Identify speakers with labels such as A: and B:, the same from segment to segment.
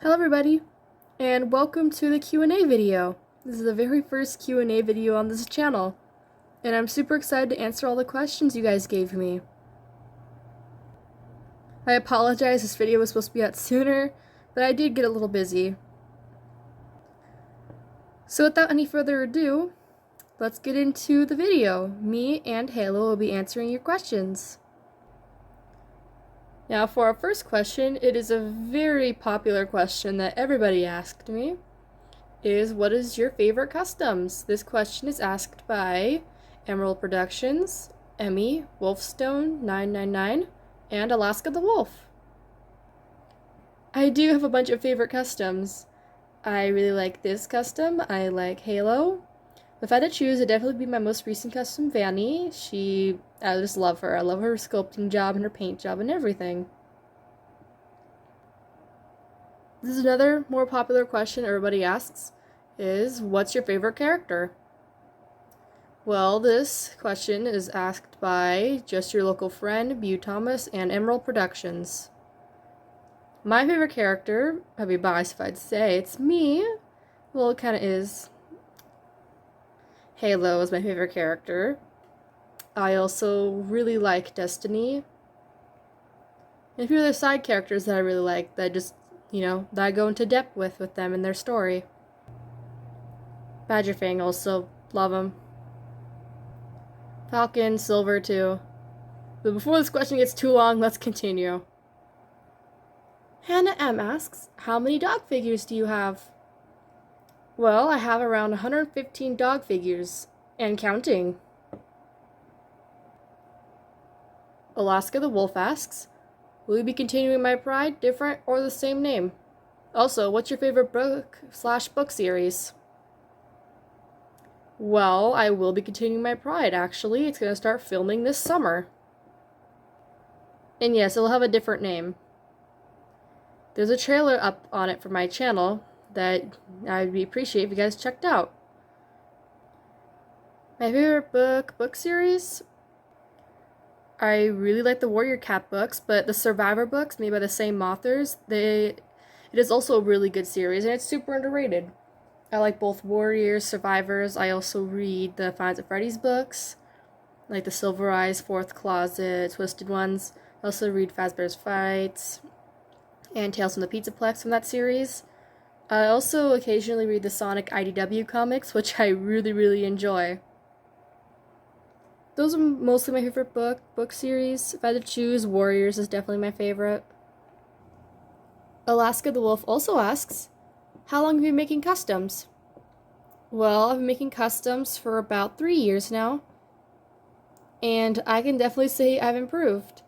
A: Hello everybody, and welcome to the Q&A video. This is the very first Q&A video on this channel, and I'm super excited to answer all the questions you guys gave me. I apologize, this video was supposed to be out sooner, but I did get a little busy. So without any further ado, let's get into the video. Me and Halo will be answering your questions. Now for our first question, it is a very popular question that everybody asked me. What is your favorite customs? This question is asked by Emerald Productions, Emmy, Wolfstone999, and Alaska the Wolf. I do have a bunch of favorite customs. I really like this custom. I like Halo. If I had to choose, it'd definitely be my most recent custom, Vanny. I just love her. I love her sculpting job and her paint job and everything. This is another more popular question everybody asks, what's your favorite character? Well, this question is asked by Just Your Local Friend, Bew Thomas, and Emerald Productions. My favorite character, I'd be biased if I'd say it's me. Well, it kind of is. Halo is my favorite character. I also really like Destiny. And a few other side characters that I really like that that I go into depth with them and their story. Badgerfang also, love him. Falcon, Silver too. But before this question gets too long, let's continue. Hannah M asks, how many dog figures do you have? Well, I have around 115 dog figures, and counting. Alaska the Wolf asks, will you be continuing My Pride, different, or the same name? Also, what's your favorite book series? Well, I will be continuing My Pride, actually. It's going to start filming this summer. And yes, it'll have a different name. There's a trailer up on it for my channel that I'd appreciate if you guys checked out. My favorite book series? I really like the Warrior Cat books, but the Survivor books, made by the same authors, it is also a really good series, and it's super underrated. I like both Warriors, Survivors. I also read the Five Nights at Freddy's books, like the Silver Eyes, Fourth Closet, Twisted Ones. I also read Fazbear's Frights and Tales from the Pizzaplex from that series. I also occasionally read the Sonic IDW comics, which I really, really enjoy. Those are mostly my favorite book series. If I had to choose, Warriors is definitely my favorite. Alaska the Wolf also asks, how long have you been making customs? Well, I've been making customs for about 3 years now, and I can definitely say I've improved,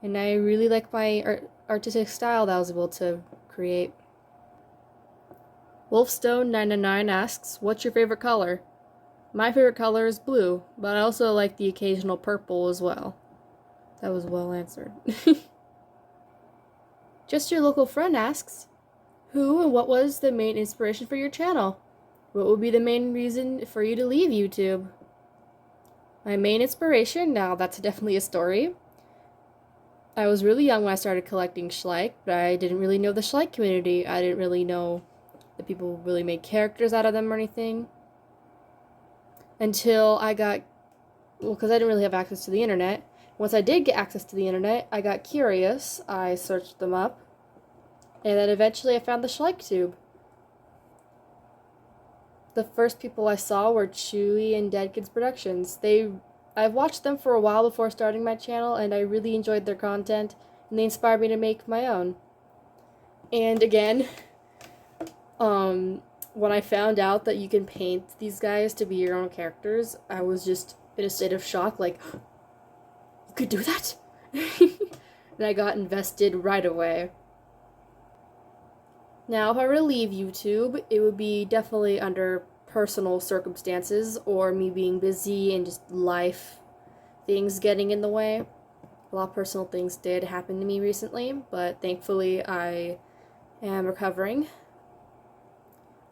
A: and I really like my artistic style that I was able to create. Wolfstone999 asks, what's your favorite color? My favorite color is blue, but I also like the occasional purple as well. That was well answered. Just Your Local Friend asks, who and what was the main inspiration for your channel? What would be the main reason for you to leave YouTube? My main inspiration? Now that's definitely a story. I was really young when I started collecting Schleich, but I didn't really know the Schleich community. I didn't really know that people really made characters out of them or anything. Until because I didn't really have access to the internet. Once I did get access to the internet, I got curious. I searched them up, and then eventually I found the SchleichTube. The first people I saw were Chewy and Dead Kids Productions. I've watched them for a while before starting my channel, and I really enjoyed their content, and they inspired me to make my own. And again, when I found out that you can paint these guys to be your own characters, I was just in a state of shock, like, you could do that? And I got invested right away. Now, if I were to leave YouTube, it would be definitely under personal circumstances or me being busy and just life things getting in the way. A lot of personal things did happen to me recently, but thankfully I am recovering.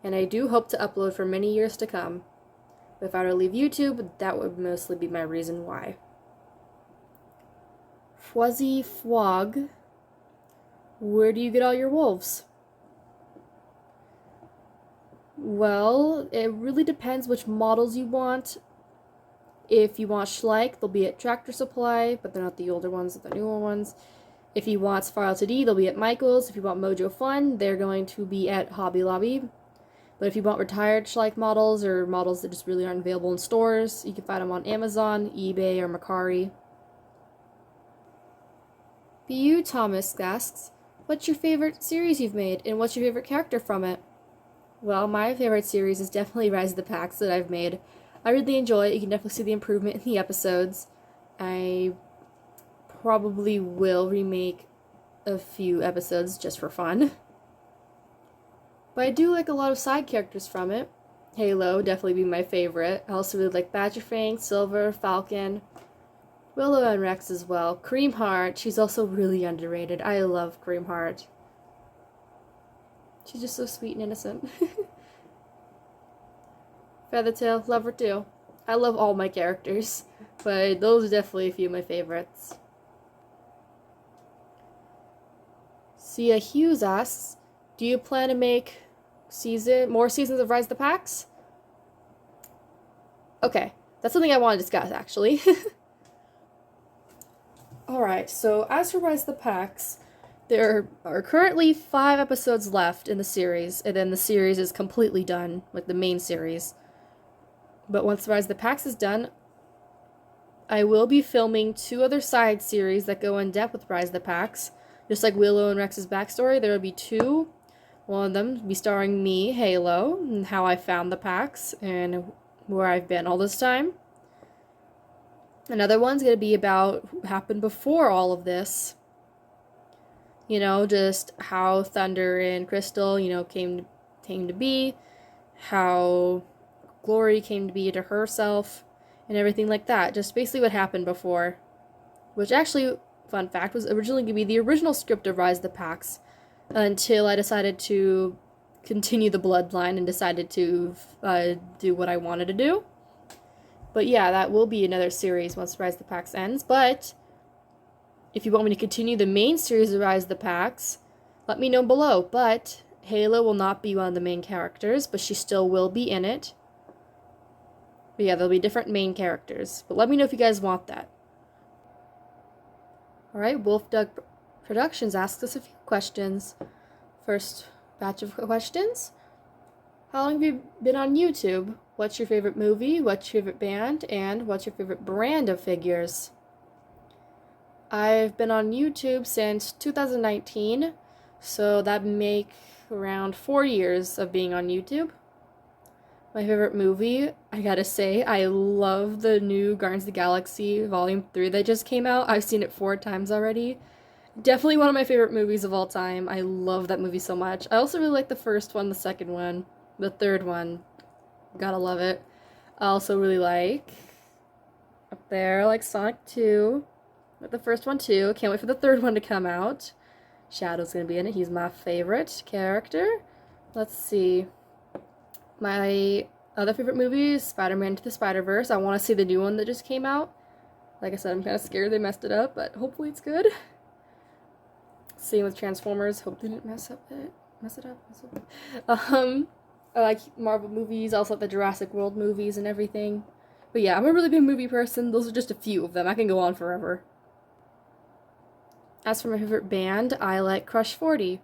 A: And I do hope to upload for many years to come. But if I were to leave YouTube, that would mostly be my reason why. Fuzzy Fwog, where do you get all your wolves? Well, it really depends which models you want. If you want Schleich, they'll be at Tractor Supply, but they're not the older ones, they're the newer ones. If you want Spiral 2D, they'll be at Michael's. If you want Mojo Fun, they're going to be at Hobby Lobby. But if you want retired Schleich models or models that just really aren't available in stores, you can find them on Amazon, eBay, or Mercari. BU Thomas asks, what's your favorite series you've made, and what's your favorite character from it? Well, my favorite series is definitely Rise of the Pax that I've made. I really enjoy it. You can definitely see the improvement in the episodes. I probably will remake a few episodes just for fun. But I do like a lot of side characters from it. Halo, definitely be my favorite. I also really like Badgerfang, Silver, Falcon, Willow and Rex as well. Creamheart, she's also really underrated. I love Creamheart. She's just so sweet and innocent. Feathertail, love her too. I love all my characters, but those are definitely a few of my favorites. Sia Hughes asks, do you plan to make more seasons of Rise of the Pax? Okay, that's something I want to discuss, actually. Alright, so as for Rise of the Pax, there are currently 5 episodes left in the series, and then the series is completely done, like the main series. But once Rise of the Pax is done, I will be filming 2 other side series that go in depth with Rise of the Pax. Just like Willow and Rex's backstory, there will be 2. One of them will be starring me, Halo, and how I found the Pax, and where I've been all this time. Another one's going to be about what happened before all of this. You know, just how Thunder and Crystal, came to be, how Glory came to be to herself, and everything like that. Just basically what happened before. Which actually, fun fact, was originally going to be the original script of Rise of the Pax, until I decided to continue the bloodline and decided to do what I wanted to do. But yeah, that will be another series once Rise of the Pax ends. But if you want me to continue the main series of Rise of the Pax, let me know below. But Halo will not be one of the main characters, but she still will be in it. But yeah, there'll be different main characters. But let me know if you guys want that. Alright, Wolf Doug Productions asks us a few questions. First batch of questions. How long have you been on YouTube? What's your favorite movie? What's your favorite band? And what's your favorite brand of figures? I've been on YouTube since 2019, so that make around 4 years of being on YouTube. My favorite movie, I gotta say, I love the new Guardians of the Galaxy Volume 3 that just came out. I've seen it 4 times already. Definitely one of my favorite movies of all time. I love that movie so much. I also really like the first one, the second one, the third one. Gotta love it. I also really like, up there, like Sonic 2. Like the first one too. Can't wait for the third one to come out. Shadow's gonna be in it. He's my favorite character. Let's see. My other favorite movie is Spider-Man Into the Spider-Verse. I want to see the new one that just came out. Like I said, I'm kind of scared they messed it up, but hopefully it's good. Same with Transformers. Hope they didn't mess it up. I like Marvel movies. I also like the Jurassic World movies and everything. But yeah, I'm a really big movie person. Those are just a few of them. I can go on forever. As for my favorite band, I like Crush 40.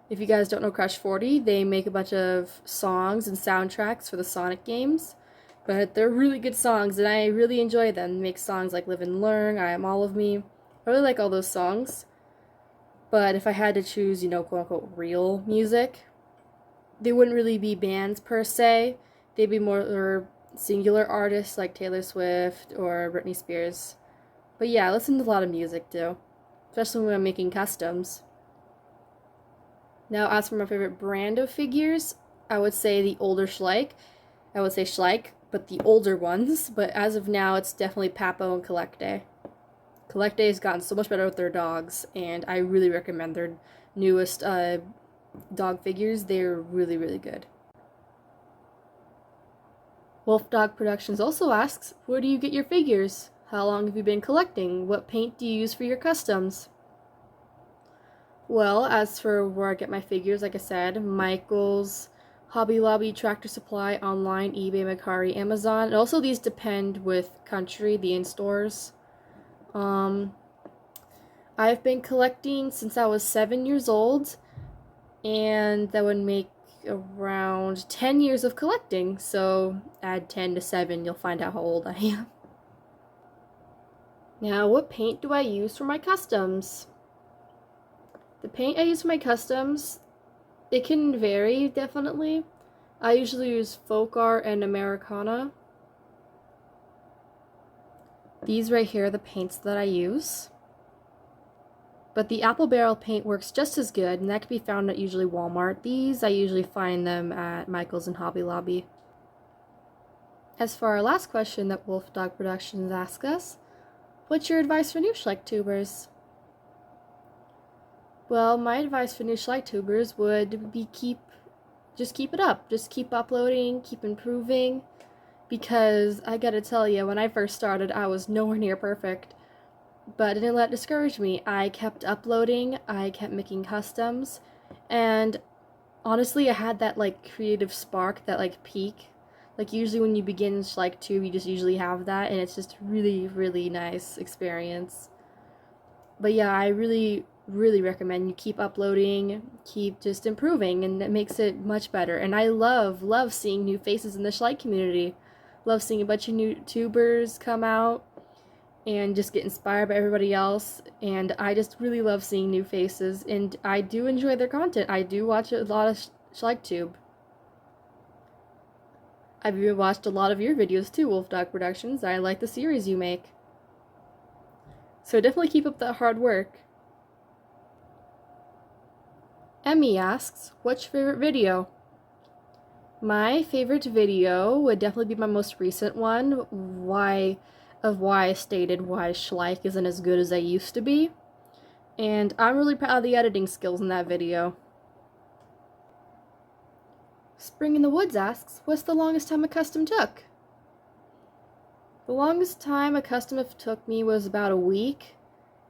A: If you guys don't know Crush 40, they make a bunch of songs and soundtracks for the Sonic games. But they're really good songs, and I really enjoy them. They make songs like Live and Learn, I Am All of Me. I really like all those songs. But if I had to choose, quote-unquote, real music, they wouldn't really be bands per se. They'd be more singular artists like Taylor Swift or Britney Spears. But yeah, I listen to a lot of music too, especially when I'm making customs. Now, as for my favorite brand of figures, I would say the older Schleich. I would say Schleich, but the older ones. But as of now, it's definitely Papo and Collecte. Collecte has gotten so much better with their dogs, and I really recommend their newest dog figures. They're really, really good. Wolf Dog Productions also asks, where do you get your figures? How long have you been collecting? What paint do you use for your customs? Well, as for where I get my figures, like I said, Michael's, Hobby Lobby, Tractor Supply, online, eBay, Mercari, Amazon. And also these depend with country, the in-stores. I've been collecting since I was 7 years old, and that would make around 10 years of collecting. So add 10 to 7, you'll find out how old I am. Now, what paint do I use for my customs? The paint I use for my customs, it can vary, definitely. I usually use Folk Art and Americana. These right here are the paints that I use. But the apple barrel paint works just as good, and that can be found at usually Walmart. These, I usually find them at Michael's and Hobby Lobby. As for our last question that Wolf Dog Productions asked us, what's your advice for new Schleichtubers? Well, my advice for new Schleichtubers would be just keep it up. Just keep uploading, keep improving, because I gotta tell you, when I first started, I was nowhere near perfect. But it didn't let it discourage me. I kept uploading, I kept making customs, and honestly, I had that like creative spark, that like peak. Like usually when you begin Schleichtube, you just usually have that, and it's just really, really nice experience. But yeah, I really, really recommend you keep uploading, keep just improving, and it makes it much better. And I love seeing new faces in the Schleich community. Love seeing a bunch of new tubers come out and just get inspired by everybody else, and I just really love seeing new faces, and I do enjoy their content. I do watch a lot of Schleichtube. I've even watched a lot of your videos too, Wolf Dog Productions. I like the series you make. So definitely keep up that hard work. Emmy asks, what's your favorite video? My favorite video would definitely be my most recent one, why I stated why Schleich isn't as good as I used to be. And I'm really proud of the editing skills in that video. Spring in the Woods asks, what's the longest time a custom took? The longest time a custom took me was about a week,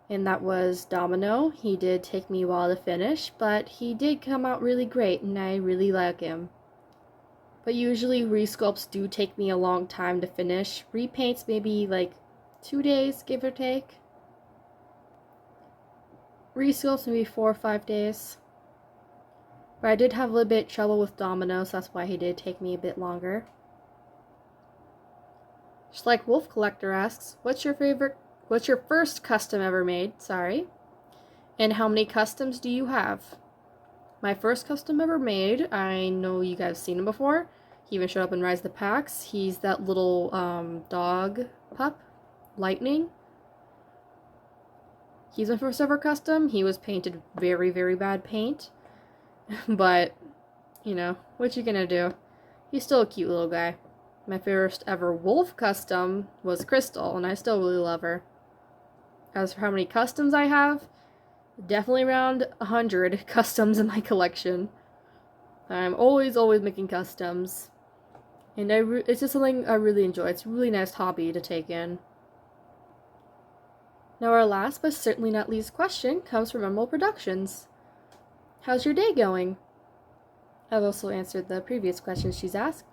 A: and that was Domino. He did take me a while to finish, but he did come out really great, and I really like him. But usually resculpts do take me a long time to finish. Repaints maybe like 2 days, give or take. Resculpts maybe 4 or 5 days. But I did have a little bit of trouble with Domino, so that's why he did take me a bit longer. Schleich Wolf Collector asks, what's your first custom ever made? Sorry. And how many customs do you have? My first custom ever made, I know you guys have seen him before. He even showed up in Rise of the Pax. He's that little dog pup, Lightning. He's my first ever custom. He was painted very, very bad paint. But, you know, what you gonna do? He's still a cute little guy. My first ever wolf custom was Crystal, and I still really love her. As for how many customs I have, definitely around 100 customs in my collection. I'm always making customs. And it's just something I really enjoy. It's a really nice hobby to take in. Now our last but certainly not least question comes from Emerald Productions. How's your day going? I've also answered the previous questions she's asked.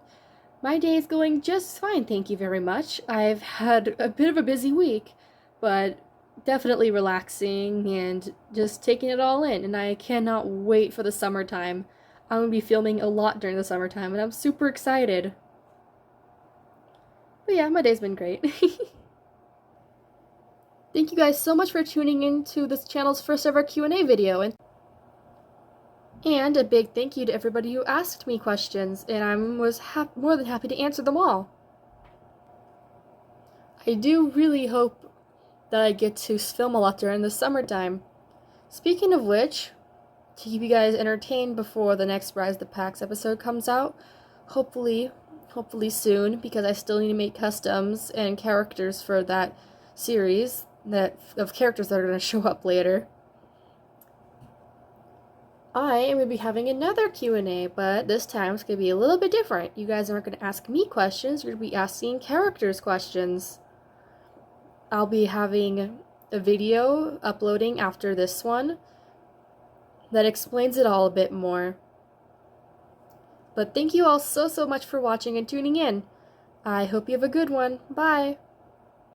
A: My day is going just fine, thank you very much. I've had a bit of a busy week, but definitely relaxing and just taking it all in, and I cannot wait for the summertime. I'm going to be filming a lot during the summertime, and I'm super excited. But yeah, my day's been great. Thank you guys so much for tuning in to this channel's first ever Q&A video, and a big thank you to everybody who asked me questions, and I was more than happy to answer them all. I do really hope that I get to film a lot during the summertime. Speaking of which, to keep you guys entertained before the next Rise of the Pax episode comes out, hopefully soon, because I still need to make customs and characters for that series of characters that are going to show up later. I am going to be having another Q&A, but this time it's going to be a little bit different. You guys aren't going to ask me questions, you're going to be asking characters questions. I'll be having a video uploading after this one that explains it all a bit more. But thank you all so much for watching and tuning in. I hope you have a good one. Bye!